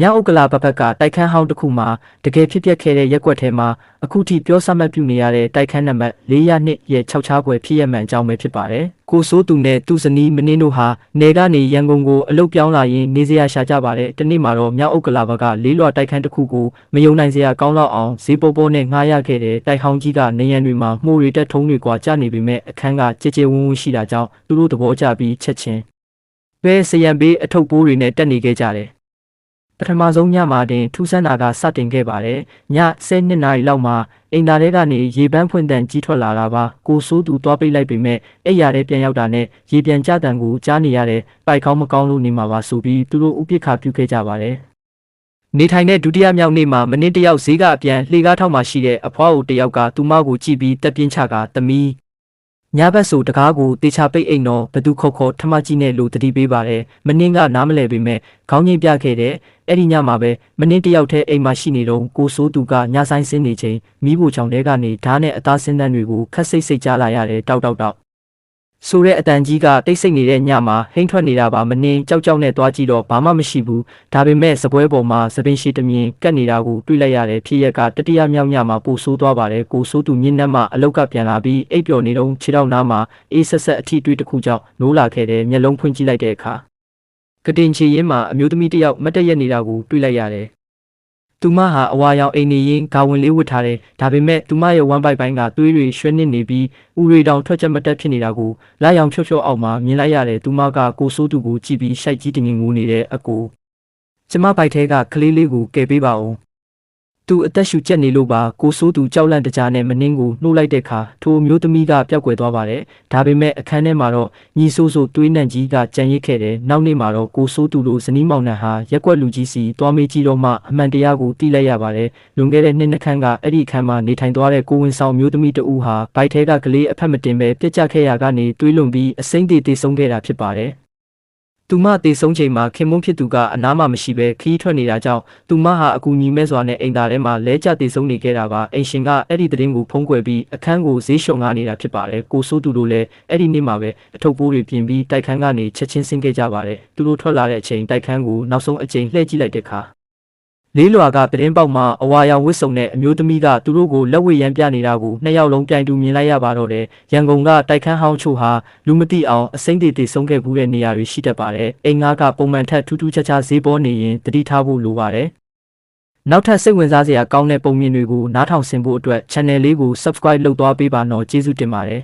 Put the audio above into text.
မြောက်ဥက္ကလာဘက်ကတိုက်ခန်းဟောင်းတစ်ခုမှာတကယ်ဖြစ်ပျက်ခဲ့တဲ့ရက်ွက်ထဲမှာအခုထိပြောစမှတ်ပြုနေရတဲ့တိုက်ခန်းနံပါတ်402ရဲ့6ချားပွဲဖြစ်ရမှန်အကြောင်းပဲဖြစ်ပါတယ်။ကိုစိုးသူနဲ့သူ့ဇနီးမင်းတို့ဟာနေကနေရန်ကုန်ကိုအလုပ်ပြောင်းလာရင်နေစရာရှာကြပါတယ်။တနေ့မှာတော့မြောက်ဥက္ကလာဘက်ကလေးလွှာတိုက်ခန်းတစ်ခုကိုမယုံနိုင်စရာကောင်းလောက်အောင်ဈေးပေါ်ပေါ်နဲ့ငှားရခဲ့တဲ့တိုက်ဟောင်းကြီးကနေရန်တွေမှာမှုတွေတက်ထုံးတွေကွာကျနေပေမဲ့အခန်းကကြဲကြဲဝန်းဝန်းရှိတာကြောင့်သူတို့သဘောကျပြီးချက်ချင်းပဲစရံပေးအထုပ်ပိုးတွေနဲ့တက်နေခဲ့ကြတယ်ပထမဆုံးညမှာတင်ထူးဆန်းတာကစတင်ခဲ့ပါတယ်။ည7:00နာရီလောက်မှာအိမ်သားတွေကနေရေပန်းဖွင့်တန်ကြီးထွက်လာတာပါ။ကိုစိုးသူသွားပိတ်လိုက်ပေမဲ့အဲ့ရတဲ့ပြန်ရောက်တာနဲ့ရေပြန်ကျတန်ကိုကြားနေရတဲ့ပိုက်ကောင်းမကောင်းလို့နေမှာပါဆိုပြီးသူတို့ဥပိ္ပခါပြုခဲ့ကြပါတယ်။နေထိုင်တဲ့ဒုတိယမြောက်နေ့မှာမင်းတယောက်ဈေးကအပြန်လှေကားထောက်မှရှိတဲ့အဖွားအိုတယောက်ကသူမကိုကြည့်ပြီးတက်ပြင်းချကသမီးညဘက်ဆိုတကားကိုတေချာပိတ်အိမ်တော့ဘသူခေါ်ခေါ်ထမကြီးနဲ့လို့တတိပေးပါတယ်မင်းကနားမလဲပေမဲ့ခေါင်းငိမ့်ပြခဲ့တဲ့အဲ့ဒီညမှာပဲမင်းတယောက်တည်းအိမ်မှာရှိနေတော့ကိုစိုးသူကညဆိုင်စင်းနေချိန်မိဖို့ချောင်တဲကနေဓာတ်နဲ့အသားစင်းတန်းတွေကိုခက်စိတ်ကြားလာရတယ်တောက်ဆိုတဲ့အတန်ကြီးကတိတ်ဆိတ်နေတဲ့ညမှာဟိန်းထွက်နေတာပါမင်းကြောက်နဲ့သွားကြည့်တော့ဘာမှမရှိဘူးဒါပေမဲ့စပွဲပေါ်မှာသပင်ရှိတမြင်ကတ်နေတာကိုတွေ့လိုက်ရတယ်ဖြစ်ရက်ကတတိယမြောက်ညမှာပိုဆိုးသွားပါတယ်ကိုစိုးသူမြင့်နှက်မှအလောက်ကပြန်လာပြီးအိပ်ပျော်နေတော့ခြေထောက်နားမှာအေးဆက်ဆက်အထီးတွေးတစ်ခုကြောင့်နိုးလာခဲ့တဲ့မျက်လုံးဖွင့်ကြည့်လိုက်တဲ့အခါကတင်ချီရင်မှာအမျိုးသမီးတစ်ယောက်မတ်တက်ရက်နေတာကိုတွေ့လိုက်ရတယ်သူမဟာအဝါရောင်အိမ်နေရင်ဂါဝင်လေးဝတ်ထားတယ်ဒါပေမဲ့သူမရဲ့ဝမ်းပိုက်ပိုင်းကသွေးတွေရွှဲနစ်နေပြီးဥရီတောင်ထွက်ချက်မတက်ဖြစ်နေတာကိုလာရောင်ဖြော့အောက်မှာမြင်လိုက်ရတယ်သူမကကိုစိုးသူကိုကြည့်ပြီးရှိုက်ကြီးတင်ငင်ငိုနေတဲ့အကိုကျမပိုက်ထဲကကလေးလေးကိုကယ်ပေးပါဦးသူအသက်ရှူကျက်နေလို့ပါကိုစိုးသူကြောက်လန့်တကြားနဲ့မနှင်းကိုနှိုးလိုက်တဲ့အခါထိုမျိုးသမီးကပျောက်ကွယ်သွားပါတယ်ဒါပေမဲ့အခန်းထဲမှာတော့ညီဆိုးဆိုးတွေးနှံကြီးကကြံရစ်ခဲ့တယ်နောက်နေ့မှာတော့ကိုစိုးသူလိုဇနီးမောင်နှံဟာရက်ွက်လူကြီးစီသွားမေးကြည့်တော့မှအမှန်တရားကိုသိလိုက်ရပါတယ်လွန်ခဲ့တဲ့နှစ်ခန့်ကအဲ့ဒီအခန်းမှာနေထိုင်သွားတဲ့ကိုဝင်းဆောင်မျိုးသမီးတဦးဟာဘိုက်ထဲကကလေးအဖက်မတင်ပဲပြက်ကျခဲ့ရကနေတွေးလွန်ပြီးအစိမ့်တေဆုံးခဲ့တာဖြစ်ပါတယ်သူမတေဆုံးချိန်မှာခင်မွန်းဖြစ်သူကအနားမှမရှိပဲခီးထွက်နေတာကြောင့်သူမဟာအကူညီမဲ့စွာနဲ့အိမ်သားထဲမှာလဲကျတေဆုံးနေခဲ့တာပါအိမ်ရှင်ကအဲ့ဒီသတင်းကိုဖုံးကွယ်ပြီးအခန်းကိုဈေးလျှော်ငှားနေတာဖြစ်ပါတယ်ကိုစိုးသူတို့လည်းအဲ့ဒီနေ့မှာပဲအထုပ်ပိုးတွေပြင်ပြီးတိုက်ခန်းကနေချက်ချင်းဆင်းခဲ့ကြပါတယ်သူတို့ထွက်လာတဲ့အချိန်တိုက်ခန်းကိုနောက်ဆုံးအချိန်လှည့်ကြည့်လိုက်တဲ့အခါလေးလွာကပြတင်းပေါက်မှာအဝါရောင်ဝစ်စုံနဲ့အမျိုးသမီးကသူတို့ကိုလက်ဝဲရမ်းပြနေတာကိုနှစ်ယောက်လုံးပြိုင်တူမြင်လိုက်ရပါတော့တယ်ရန်ကုန်ကတိုက်ခန်းဟောင်းချို့ဟာလူမသိအောင်အစိမ့်တေဆုံးခဲ့ဘူးတဲ့နေရာတွေရှိတတ်ပါတယ်အိမ်ငါးကပုံမှန်ထက်ထူးထူးခြားခြားဈေးပေါ်နေရင်တတိထားဖို့လိုပါတယ်နောက်ထပ်စိတ်ဝင်စားစရာကောင်းတဲ့ပုံမြင်တွေကိုနားထောင်ဆင်ဖို့အတွက် channel လေးကို subscribe လုပ်သွားပေးပါနော်ကျေးဇူးတင်ပါတယ်